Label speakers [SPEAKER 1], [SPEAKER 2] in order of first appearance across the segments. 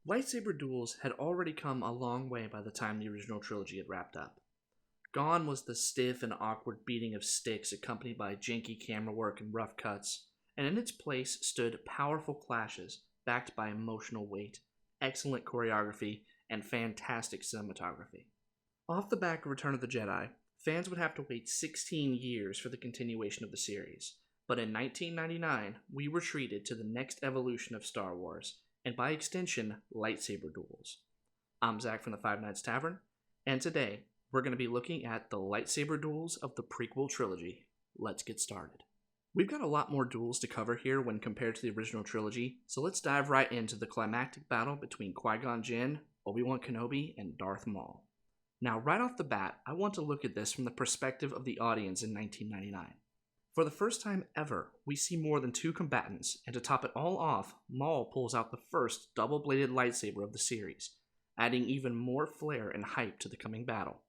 [SPEAKER 1] Lightsaber Duels had already come a long way by the time the original trilogy had wrapped up. Gone was the stiff and awkward beating of sticks accompanied by janky camera work and rough cuts, and in its place stood powerful clashes backed by emotional weight, excellent choreography, and fantastic cinematography. Off the back of Return of the Jedi, fans would have to wait 16 years for the continuation of the series, but in 1999, we were treated to the next evolution of Star Wars, and by extension, lightsaber duels. I'm Zach from the Five Nights Tavern, and today we're going to be looking at the lightsaber duels of the prequel trilogy. Let's get started. We've got a lot more duels to cover here when compared to the original trilogy, so let's dive right into the climactic battle between Qui-Gon Jinn, Obi-Wan Kenobi, and Darth Maul. Now, right off the bat, I want to look at this from the perspective of the audience in 1999. For the first time ever, we see more than two combatants, and to top it all off, Maul pulls out the first double-bladed lightsaber of the series, adding even more flair and hype to the coming battle.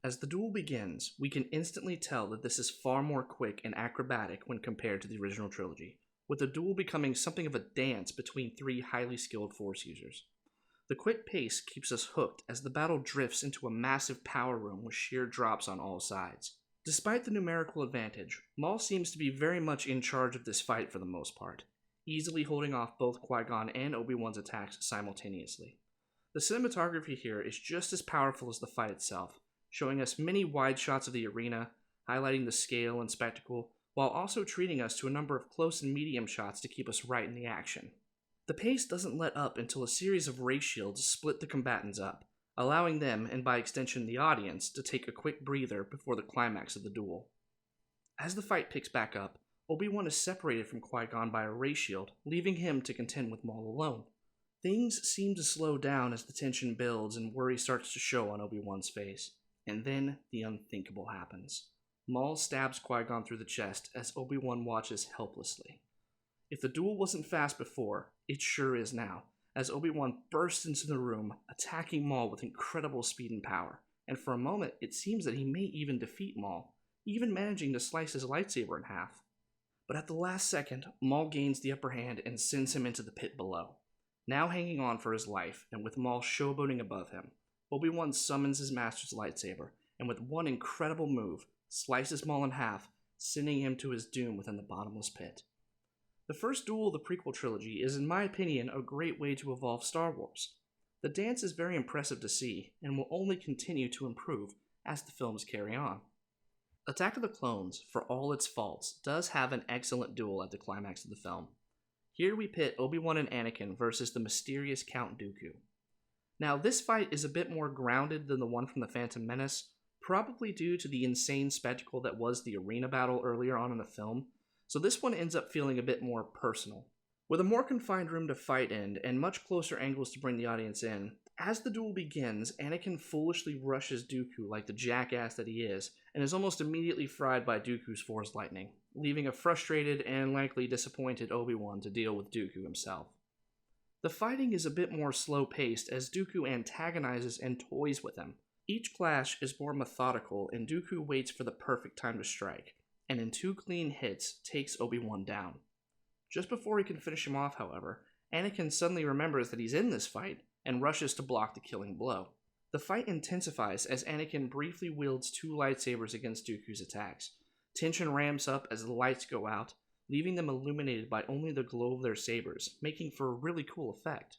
[SPEAKER 1] As the duel begins, we can instantly tell that this is far more quick and acrobatic when compared to the original trilogy, with the duel becoming something of a dance between three highly skilled Force users. The quick pace keeps us hooked as the battle drifts into a massive power room with sheer drops on all sides. Despite the numerical advantage, Maul seems to be very much in charge of this fight for the most part, easily holding off both Qui-Gon and Obi-Wan's attacks simultaneously. The cinematography here is just as powerful as the fight itself, showing us many wide shots of the arena, highlighting the scale and spectacle, while also treating us to a number of close and medium shots to keep us right in the action. The pace doesn't let up until a series of ray shields split the combatants up, allowing them, and by extension the audience, to take a quick breather before the climax of the duel. As the fight picks back up, Obi-Wan is separated from Qui-Gon by a ray shield, leaving him to contend with Maul alone. Things seem to slow down as the tension builds and worry starts to show on Obi-Wan's face. And then the unthinkable happens. Maul stabs Qui-Gon through the chest as Obi-Wan watches helplessly. If the duel wasn't fast before, it sure is now, as Obi-Wan bursts into the room, attacking Maul with incredible speed and power, and for a moment it seems that he may even defeat Maul, even managing to slice his lightsaber in half. But at the last second, Maul gains the upper hand and sends him into the pit below. Now hanging on for his life, and with Maul showboating above him, Obi-Wan summons his master's lightsaber, and with one incredible move, slices Maul in half, sending him to his doom within the bottomless pit. The first duel of the prequel trilogy is, in my opinion, a great way to evolve Star Wars. The dance is very impressive to see, and will only continue to improve as the films carry on. Attack of the Clones, for all its faults, does have an excellent duel at the climax of the film. Here we pit Obi-Wan and Anakin versus the mysterious Count Dooku. Now, this fight is a bit more grounded than the one from The Phantom Menace, probably due to the insane spectacle that was the arena battle earlier on in the film, so this one ends up feeling a bit more personal. With a more confined room to fight in, and much closer angles to bring the audience in, as the duel begins, Anakin foolishly rushes Dooku like the jackass that he is, and is almost immediately fried by Dooku's Force lightning, leaving a frustrated and likely disappointed Obi-Wan to deal with Dooku himself. The fighting is a bit more slow-paced as Dooku antagonizes and toys with him. Each clash is more methodical and Dooku waits for the perfect time to strike, and in two clean hits takes Obi-Wan down. Just before he can finish him off, however, Anakin suddenly remembers that he's in this fight and rushes to block the killing blow. The fight intensifies as Anakin briefly wields two lightsabers against Dooku's attacks. Tension ramps up as the lights go out, leaving them illuminated by only the glow of their sabers, making for a really cool effect.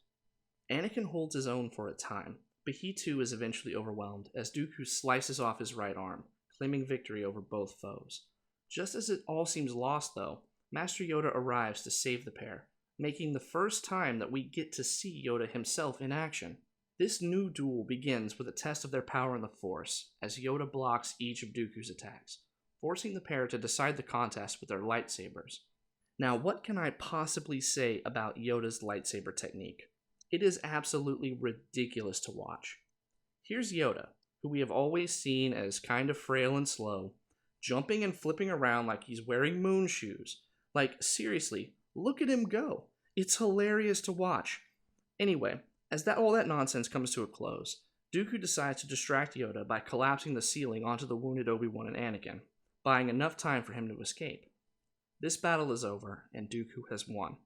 [SPEAKER 1] Anakin holds his own for a time, but he too is eventually overwhelmed as Dooku slices off his right arm, claiming victory over both foes. Just as it all seems lost though, Master Yoda arrives to save the pair, making the first time that we get to see Yoda himself in action. This new duel begins with a test of their power in the Force, as Yoda blocks each of Dooku's attacks, forcing the pair to decide the contest with their lightsabers. Now, what can I possibly say about Yoda's lightsaber technique? It is absolutely ridiculous to watch. Here's Yoda, who we have always seen as kind of frail and slow, jumping and flipping around like he's wearing moon shoes. Like, seriously, look at him go. It's hilarious to watch. Anyway, as all that nonsense comes to a close, Dooku decides to distract Yoda by collapsing the ceiling onto the wounded Obi-Wan and Anakin, buying enough time for him to escape. This battle is over, and Dooku has won.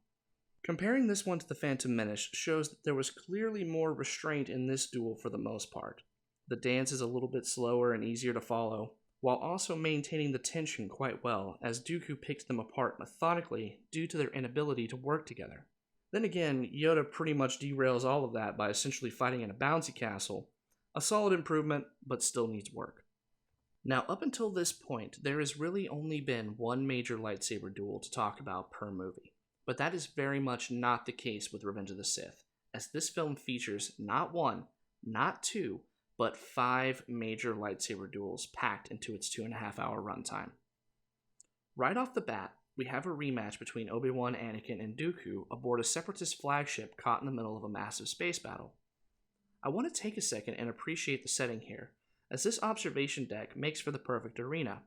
[SPEAKER 1] Comparing this one to The Phantom Menace shows that there was clearly more restraint in this duel for the most part. The dance is a little bit slower and easier to follow, while also maintaining the tension quite well as Dooku picks them apart methodically due to their inability to work together. Then again, Yoda pretty much derails all of that by essentially fighting in a bouncy castle, a solid improvement, but still needs work. Now, up until this point, there has really only been one major lightsaber duel to talk about per movie, but that is very much not the case with Revenge of the Sith, as this film features not one, not two, but 5 major lightsaber duels packed into its 2.5-hour runtime. Right off the bat, we have a rematch between Obi-Wan, Anakin, and Dooku aboard a Separatist flagship caught in the middle of a massive space battle. I want to take a second and appreciate the setting here, as this observation deck makes for the perfect arena.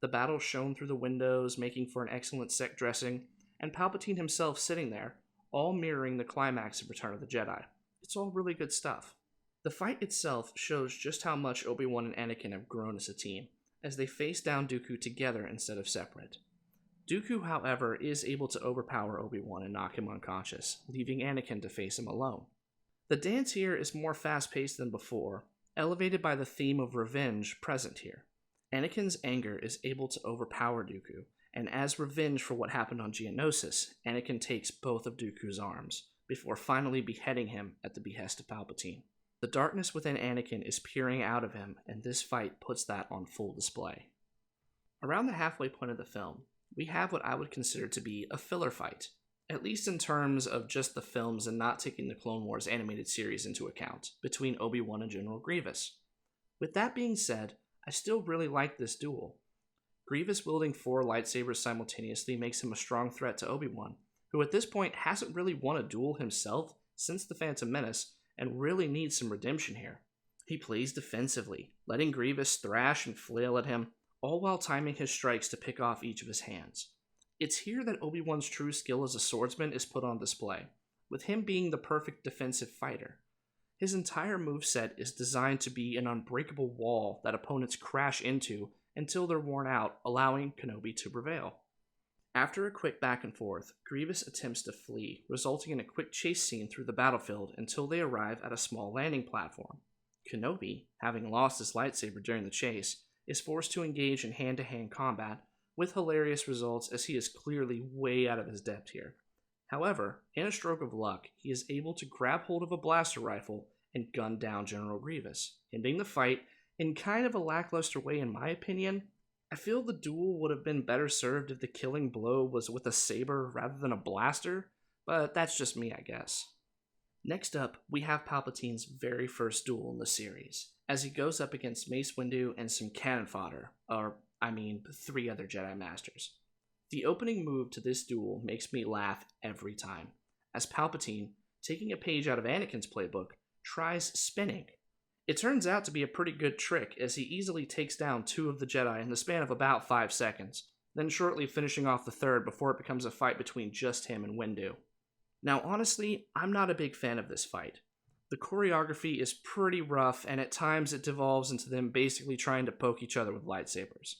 [SPEAKER 1] The battle shone through the windows, making for an excellent set dressing, and Palpatine himself sitting there, all mirroring the climax of Return of the Jedi. It's all really good stuff. The fight itself shows just how much Obi-Wan and Anakin have grown as a team, as they face down Dooku together instead of separate. Dooku, however, is able to overpower Obi-Wan and knock him unconscious, leaving Anakin to face him alone. The dance here is more fast-paced than before, elevated by the theme of revenge present here. Anakin's anger is able to overpower Dooku, and as revenge for what happened on Geonosis, Anakin takes both of Dooku's arms, before finally beheading him at the behest of Palpatine. The darkness within Anakin is peering out of him, and this fight puts that on full display. Around the halfway point of the film, we have what I would consider to be a filler fight, at least in terms of just the films and not taking the Clone Wars animated series into account, between Obi-Wan and General Grievous. With that being said, I still really like this duel. Grievous wielding 4 lightsabers simultaneously makes him a strong threat to Obi-Wan, who at this point hasn't really won a duel himself since The Phantom Menace and really needs some redemption here. He plays defensively, letting Grievous thrash and flail at him, all while timing his strikes to pick off each of his hands. It's here that Obi-Wan's true skill as a swordsman is put on display, with him being the perfect defensive fighter. His entire moveset is designed to be an unbreakable wall that opponents crash into until they're worn out, allowing Kenobi to prevail. After a quick back and forth, Grievous attempts to flee, resulting in a quick chase scene through the battlefield until they arrive at a small landing platform. Kenobi, having lost his lightsaber during the chase, is forced to engage in hand-to-hand combat, with hilarious results as he is clearly way out of his depth here. However, in a stroke of luck, he is able to grab hold of a blaster rifle and gun down General Grievous, ending the fight in kind of a lackluster way in my opinion. I feel the duel would have been better served if the killing blow was with a saber rather than a blaster, but that's just me, I guess. Next up, we have Palpatine's very first duel in the series, as he goes up against Mace Windu and some cannon fodder, 3 other Jedi Masters. The opening move to this duel makes me laugh every time, as Palpatine, taking a page out of Anakin's playbook, tries spinning. It turns out to be a pretty good trick, as he easily takes down 2 of the Jedi in the span of about 5 seconds, then shortly finishing off the third before it becomes a fight between just him and Windu. Now honestly, I'm not a big fan of this fight. The choreography is pretty rough, and at times it devolves into them basically trying to poke each other with lightsabers.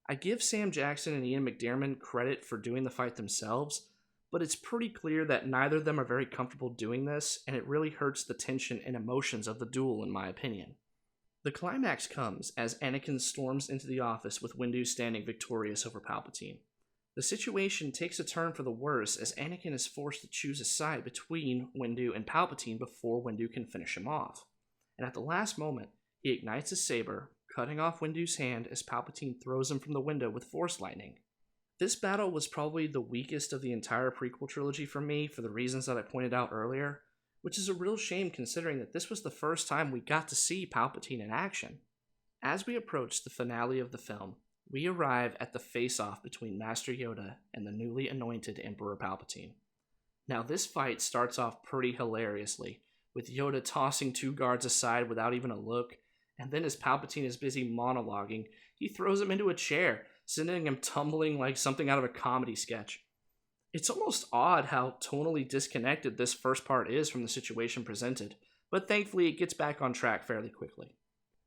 [SPEAKER 1] I give Sam Jackson and Ian McDiarmid credit for doing the fight themselves, but it's pretty clear that neither of them are very comfortable doing this, and it really hurts the tension and emotions of the duel in my opinion. The climax comes as Anakin storms into the office with Windu standing victorious over Palpatine. The situation takes a turn for the worse as Anakin is forced to choose a side between Windu and Palpatine before Windu can finish him off. And at the last moment, he ignites his saber, cutting off Windu's hand as Palpatine throws him from the window with Force lightning. This battle was probably the weakest of the entire prequel trilogy for me for the reasons that I pointed out earlier, which is a real shame considering that this was the first time we got to see Palpatine in action. As we approach the finale of the film, we arrive at the face-off between Master Yoda and the newly anointed Emperor Palpatine. Now this fight starts off pretty hilariously, with Yoda tossing 2 guards aside without even a look, and then as Palpatine is busy monologuing, he throws him into a chair, sending him tumbling like something out of a comedy sketch. It's almost odd how tonally disconnected this first part is from the situation presented, but thankfully it gets back on track fairly quickly.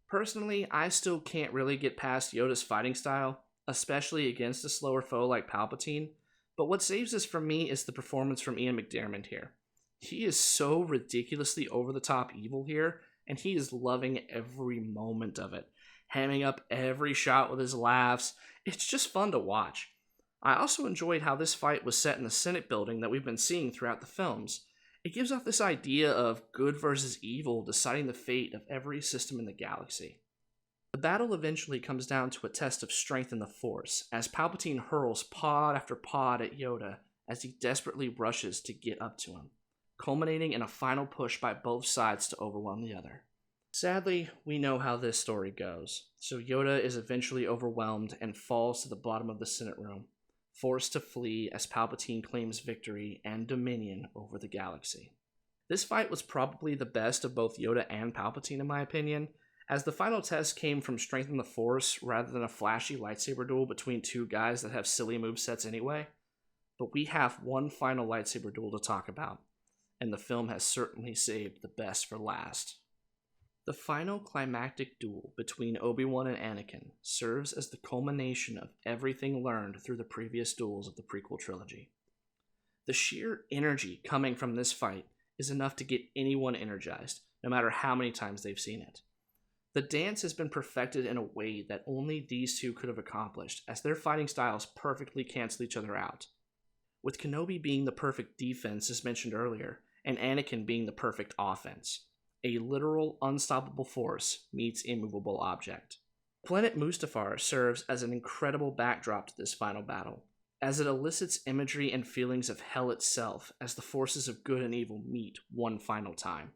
[SPEAKER 1] Personally, I still can't really get past Yoda's fighting style, especially against a slower foe like Palpatine, But what saves this for me is the performance from Ian McDiarmid here. He is so ridiculously over-the-top evil here, and he is loving every moment of it, hamming up every shot with his laughs. It's just fun to watch. I also enjoyed how this fight was set in the Senate building that we've been seeing throughout the films. It gives off this idea of good versus evil deciding the fate of every system in the galaxy. The battle eventually comes down to a test of strength in the Force, as Palpatine hurls pod after pod at Yoda as he desperately rushes to get up to him, culminating in a final push by both sides to overwhelm the other. Sadly, we know how this story goes, so Yoda is eventually overwhelmed and falls to the bottom of the Senate room, forced to flee as Palpatine claims victory and dominion over the galaxy. This fight was probably the best of both Yoda and Palpatine in my opinion, as the final test came from strength in the Force rather than a flashy lightsaber duel between two guys that have silly movesets anyway. But we have one final lightsaber duel to talk about, and the film has certainly saved the best for last. The final climactic duel between Obi-Wan and Anakin serves as the culmination of everything learned through the previous duels of the prequel trilogy. The sheer energy coming from this fight is enough to get anyone energized, no matter how many times they've seen it. The dance has been perfected in a way that only these two could have accomplished, as their fighting styles perfectly cancel each other out. With Kenobi being the perfect defense as mentioned earlier, and Anakin being the perfect offense. A literal unstoppable force meets immovable object. Planet Mustafar serves as an incredible backdrop to this final battle, as it elicits imagery and feelings of hell itself as the forces of good and evil meet one final time.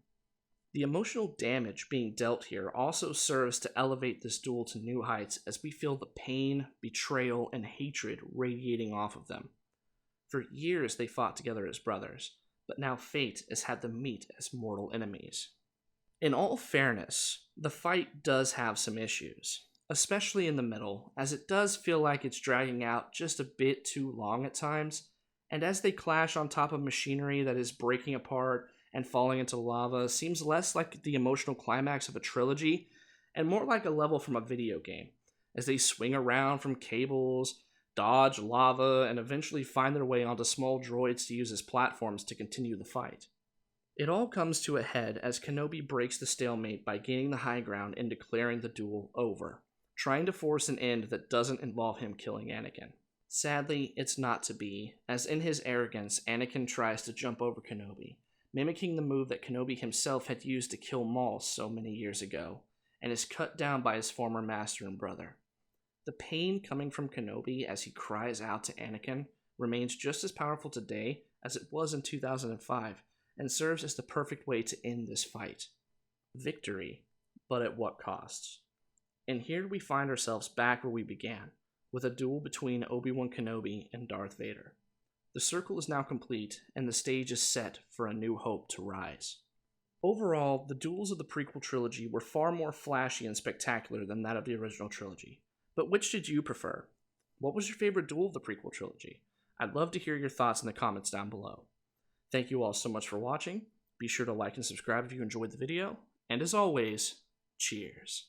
[SPEAKER 1] The emotional damage being dealt here also serves to elevate this duel to new heights as we feel the pain, betrayal, and hatred radiating off of them. For years they fought together as brothers, but now fate has had them meet as mortal enemies. In all fairness, the fight does have some issues, especially in the middle, as it does feel like it's dragging out just a bit too long at times, and as they clash on top of machinery that is breaking apart and falling into lava seems less like the emotional climax of a trilogy and more like a level from a video game, as they swing around from cables, dodge lava, and eventually find their way onto small droids to use as platforms to continue the fight. It all comes to a head as Kenobi breaks the stalemate by gaining the high ground and declaring the duel over, trying to force an end that doesn't involve him killing Anakin. Sadly, it's not to be, as in his arrogance, Anakin tries to jump over Kenobi, mimicking the move that Kenobi himself had used to kill Maul so many years ago, and is cut down by his former master and brother. The pain coming from Kenobi as he cries out to Anakin remains just as powerful today as it was in 2005, and serves as the perfect way to end this fight. Victory, but at what costs? And here we find ourselves back where we began, with a duel between Obi-Wan Kenobi and Darth Vader. The circle is now complete, and the stage is set for a new hope to rise. Overall, the duels of the prequel trilogy were far more flashy and spectacular than that of the original trilogy. But which did you prefer? What was your favorite duel of the prequel trilogy? I'd love to hear your thoughts in the comments down below. Thank you all so much for watching. Be sure to like and subscribe if you enjoyed the video. And as always, cheers.